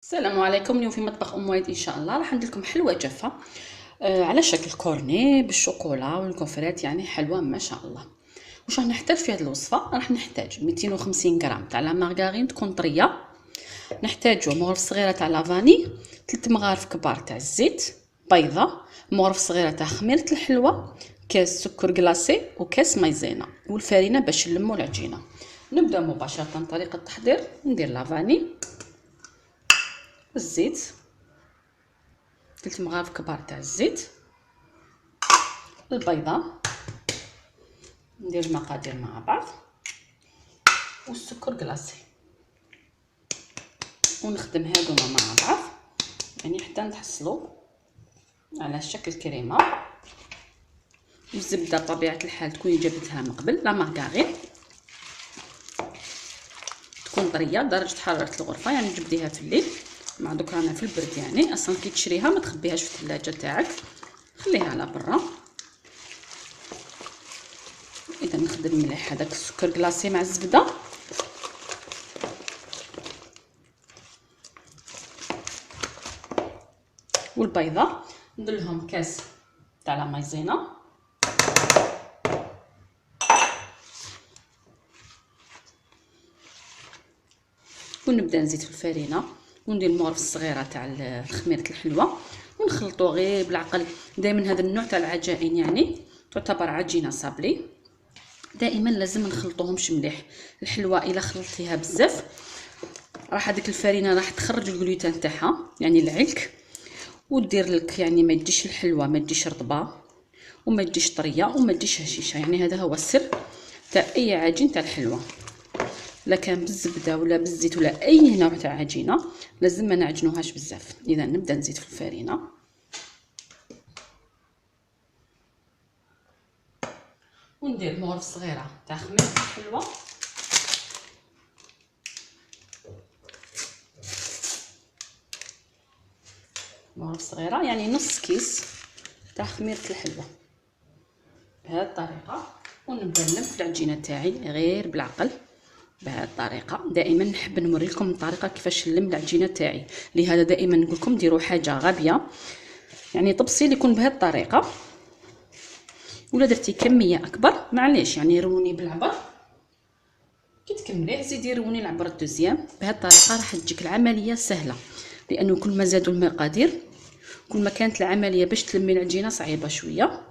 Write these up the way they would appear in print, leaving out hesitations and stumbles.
السلام عليكم. اليوم في مطبخ ام وايد ان شاء الله راح ندير لكم حلوه جافه على شكل كورني بالشوكولا والكونفرات، يعني حلوه ما شاء الله. واش راح نحتاج في هذه الوصفه؟ راح نحتاج 250 غرام تاع لا مارغرين تكون طريه، نحتاجو مغرف صغيره تاع لافاني، 3 مغارف كبار تاع الزيت، بيضه، مغرف صغيره تاع خميره الحلوه، كاس سكر كلاصي وكاس مايزينا والفارينه باش نلمو العجينه. نبدا مباشره طريقه التحضير. ندير لافاني، الزيت، 3 مغارف كبار تاع الزيت، البيضه، ندير المقادير مع بعض، والسكر كلاصي، ونخدم هادوما مع بعض يعني حتى نحصلوا على شكل كريمه. والزبده بطبيعه الحال تكوني جبتها من قبل، لا مارغرين تكون طريه درجه حراره الغرفه، يعني تجبديها في الليل مع دوك رانا في البرد، يعني اصلا كي تشريها ما تخبيهاش في الثلاجه تاعك، خليها على برا. اذا نخدم مليح هذاك السكر كلاصي مع الزبده، والبيضه ندير لهم كاس تاع لا مايزينا، ونبدا نزيد في الفرينه، وندير المغرف الصغيره تاع خميره الحلوه، ونخلطو غير بالعقل. دائما هذا النوع تاع العجائن يعني تعتبر عجينه صابلي، دائما لازم نخلطوهمش مليح. الحلوه الا خلطتيها بزاف راح هذيك الفرينه راح تخرج الجلوتين تاعها يعني العلك، ودير لك يعني ما تجيش الحلوه ما تجيش رطبه وما تجيش طريه وما تجيش هشيشه. يعني هذا هو السر تاع اي عجين تاع الحلوه، لا كان بالزبده ولا بالزيت ولا اي نوع تاع عجينه لازم ما نعجنوهاش بزاف. اذا نبدا نزيد في الفرينه، وندير مغرف صغيره تاع خميره الحلوه، مغرف صغيره يعني نص كيس تاع خميره الحلوه بهذه الطريقه. ونبدا نلف العجينه تاعي غير بالعقل بهذه الطريقه. دائما نحب نوري لكم الطريقه كيفاش نلم العجينه تاعي، لهذا دائما نقول لكم ديروا حاجه غابيه، يعني طبسي يكون بهذه الطريقه. ولا درتي كميه اكبر معليش يعني روني بالعبر، كي تكمليه زيدي روني العبر الدوزيام. بهذه الطريقه راح تجيك العمليه سهله، لانه كل ما زادوا المقادير كل ما كانت العمليه باش تلمي العجينه صعيبه شويه.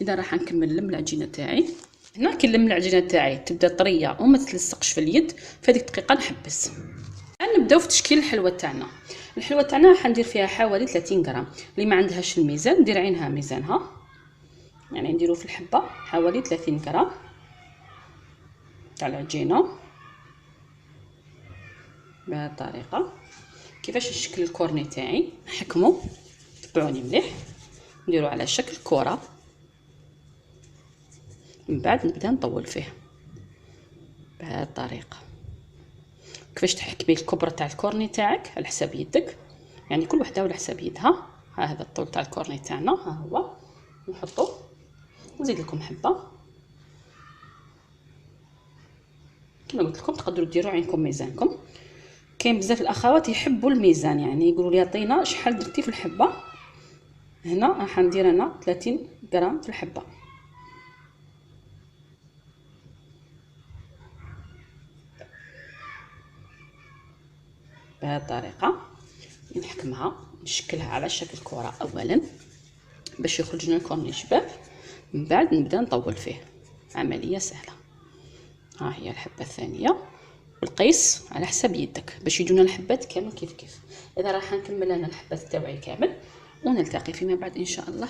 اذا راح نكمل نلم العجينه تاعي. هنا كي نلم العجينه تاعي تبدا طريه وما تلصقش في اليد، في هذيك الدقيقه نحبس. الان نبداو في تشكيل الحلوه تاعنا. الحلوه تاعنا راح ندير فيها حوالي 30 غرام. اللي ما عندهاش الميزان دير عينها ميزانها، يعني نديرو في الحبه حوالي 30 غرام تاع العجينه بهذه الطريقه. كيفاش نشكل الكورني تاعي؟ نحكمو، تبعوني مليح، نديرو على شكل كره، من بعد نبدا نطول فيه بهذه الطريقه. كيفاش تحكمي الكبره تاع الكورني تاعك على حساب يدك، يعني كل وحده على حساب يدها. ها هذا الطول تاع الكورني تاعنا، ها هو نحطو. نزيد لكم حبه كما قلت لكم، تقدروا ديروا عينكم ميزانكم. كاين بزاف الاخوات يحبوا الميزان، يعني يقولوا لي عطينا شحال درتي في الحبه. هنا راح ندير انا 30 غرام في الحبه بهذه الطريقه. نحكمها نشكلها على شكل كره اولا باش يخرج لنا الكورني شباب، من بعد نبدا نطول فيه. عمليه سهله. ها هي الحبه الثانيه، بالقيس على حساب يدك باش يجونا الحبات كامل كيف كيف. اذا راح نكمل انا الحبات تاوعي كامل ونلتقي فيما بعد ان شاء الله.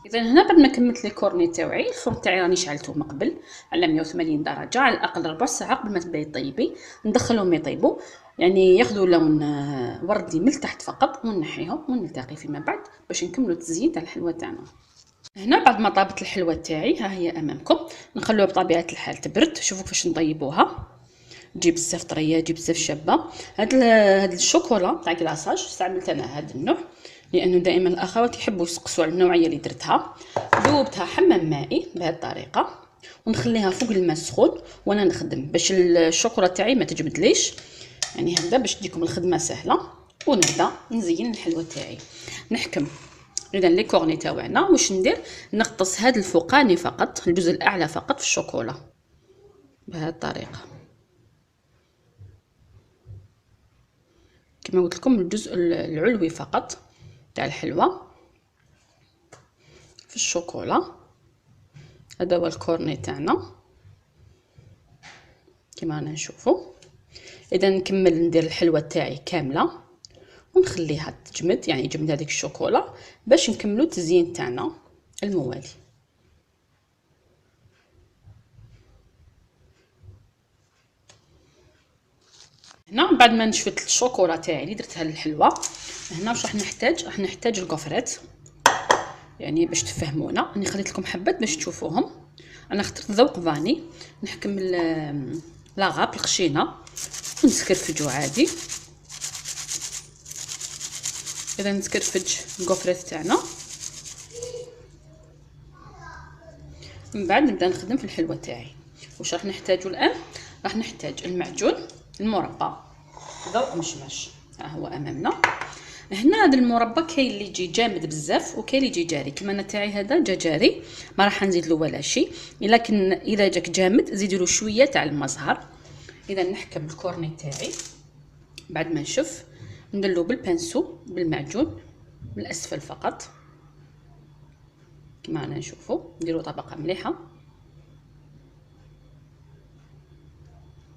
اذا هنا بعد ما كملت لي الكورني تاوعي، الفرن تاعي راني شعلته من قبل على 180 درجه على الاقل ربع ساعه قبل ما تبداي طيبي. ندخلهم يطيبوا يعني ياخذوا لون وردي من تحت فقط، ونحيهم ونلتقي فيما بعد باش نكملوا التزيين تاع الحلوه تاعنا. هنا بعد ما طابت الحلوه تاعي ها هي امامكم، نخلوها بطبيعه الحال تبرد. شوفوا كيفاش نطيبوها، تجي بزاف طريه تجي بزاف شابه. هاد الشوكولا تاع كلاصاج استعملت انا هذا النوع، لانه دائما الاخوات يحبوا يسقسوا على النوعيه اللي درتها. ذوبتها حمام مائي بهذه الطريقه، ونخليها فوق الماء السخون وانا نخدم باش الشوكولا تاعي ما تجمدليش. يعني هكذا باش تجيكم الخدمه سهله. ونبدا نزين الحلوه تاعي. نحكم اذا لي كورني تاعنا واش ندير، نغطس هذا الفوقاني فقط، الجزء الاعلى فقط في الشوكولا بهذه الطريقه. كما قلت لكم الجزء العلوي فقط تاع الحلوه في الشوكولا. هذا هو الكورني تاعنا كما رانا نشوفوا. اذا نكمل ندير الحلوه تاعي كامله ونخليها تجمد، يعني يجمد هذيك الشوكولا باش نكملوا التزيين تاعنا الموالي. هنا بعد ما نشفت الشوكولا تاعي اللي درتها للحلوه، هنا واش راح نحتاج الكوفرات، يعني باش تفهمونا. انا خليت لكم حبات باش تشوفوهم. انا اخترت ذوق فاني. نحكم لاغاب الخشينه ونسكرفجو عادي. اذا نسكرفج الكوفرات تاعنا، من بعد نبدا نخدم في الحلوه تاعي. واش راح نحتاجو الان؟ راح نحتاج المعجون المربى ذوق مشمش، ها هو امامنا. هنا هذا المربى كاين اللي يجي جامد بزاف وكاين اللي يجي جاري. كما انا تاعي هذا جا جاري ما راح نزيد له ولا شيء، لكن اذا جاك جامد زيدوا له شويه تاع المزهر. اذا نحكم الكورني تاعي بعد ما نشف، ندلو بالبانسو بالمعجون من الاسفل فقط كما رانا نشوفوا. نديروا طبقه مليحه.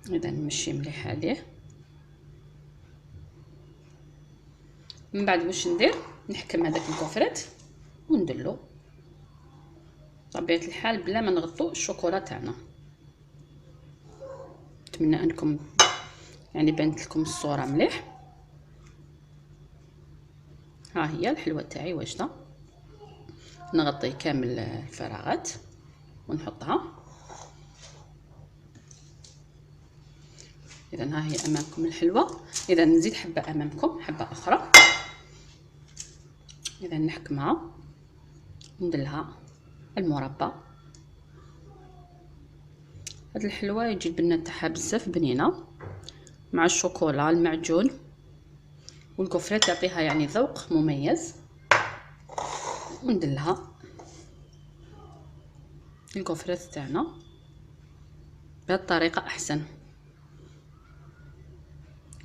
اذا نمشي مليح عليه. من بعد واش ندير، نحكم هذاك الكوفرات وندلو بطبيعه الحال بلا ما نغطو الشوكولا تاعنا. نتمنى انكم يعني بانت لكم الصوره مليح. ها هي الحلوه تاعي واجده. نغطي كامل الفراغات ونحطها. اذا ها هي امامكم الحلوه. اذا نزيد حبه امامكم، حبه اخرى. اذا نحكمها وندلها المربى. هاد الحلوه يجي البنه تاعها بزاف بنينه مع الشوكولا المعجون والكفرات، تعطيها يعني ذوق مميز. وندلها الكفرات تاعنا بهذه الطريقه احسن.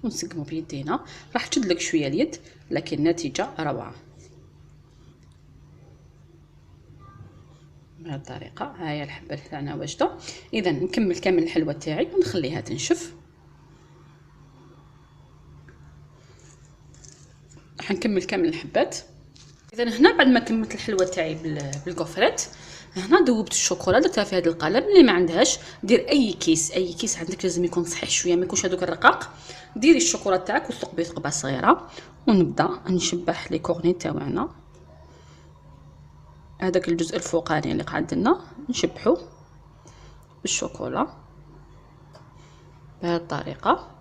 ونسقمو بيدينا، راح تشدلك شويه اليد لكن النتيجه روعه. بهذه الطريقه ها هي الحبه تاعنا واجده. اذا نكمل كامل الحلوه تاعي ونخليها تنشف. راح نكمل كامل الحبات. اذا هنا بعد ما كملت الحلوه تاعي بالكوفرات، هنا ذوبت الشوكولا درتها في هذا القالب. اللي ما عندهاش دير اي كيس عندك لازم يكون صحيح شويه، ما يكونش هذوك الرقاق. ديري الشوكولا تاعك وثقبي ثقبه صغيره. ونبدا نشبح لي كورني تاعنا. هذاك الجزء الفوقاني اللي قعد لنا نشبحو بالشوكولا بهذه الطريقه.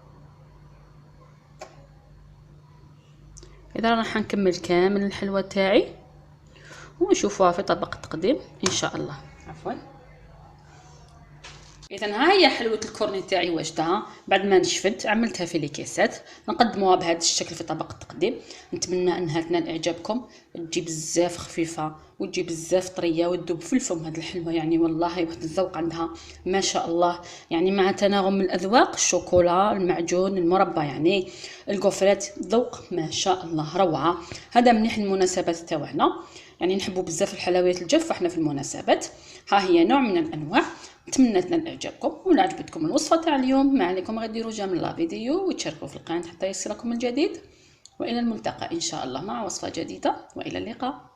اذا راح نكمل كامل الحلوه تاعي ونشوفوها في طبق التقديم ان شاء الله. عفوا. اذا ها هي حلوه الكورني تاعي واجده. بعد ما نشفت عملتها في لي كيسات، نقدموها بهذا الشكل في طبق التقديم. نتمنى انها تنال اعجابكم. تجي بزاف خفيفه وتجي بزاف طريه وتذوب في الفم. هذه الحلوه يعني والله واحد الذوق عندها ما شاء الله، يعني مع تناغم الاذواق، الشوكولا المعجون المربى يعني الكوفرات، ذوق ما شاء الله روعه. هذا مليح المناسبات تاعنا، يعني نحبوا بزاف الحلويات الجافه احنا في المناسبات. ها هي نوع من الانواع. نتمنى تنال اعجابكم. ولا عجبتكم الوصفه تاع اليوم ما عليكم غير ديروا جيم لا فيديو وتشاركوا في القناه حتى يصلكم الجديد. والى الملتقى ان شاء الله مع وصفه جديده، والى اللقاء.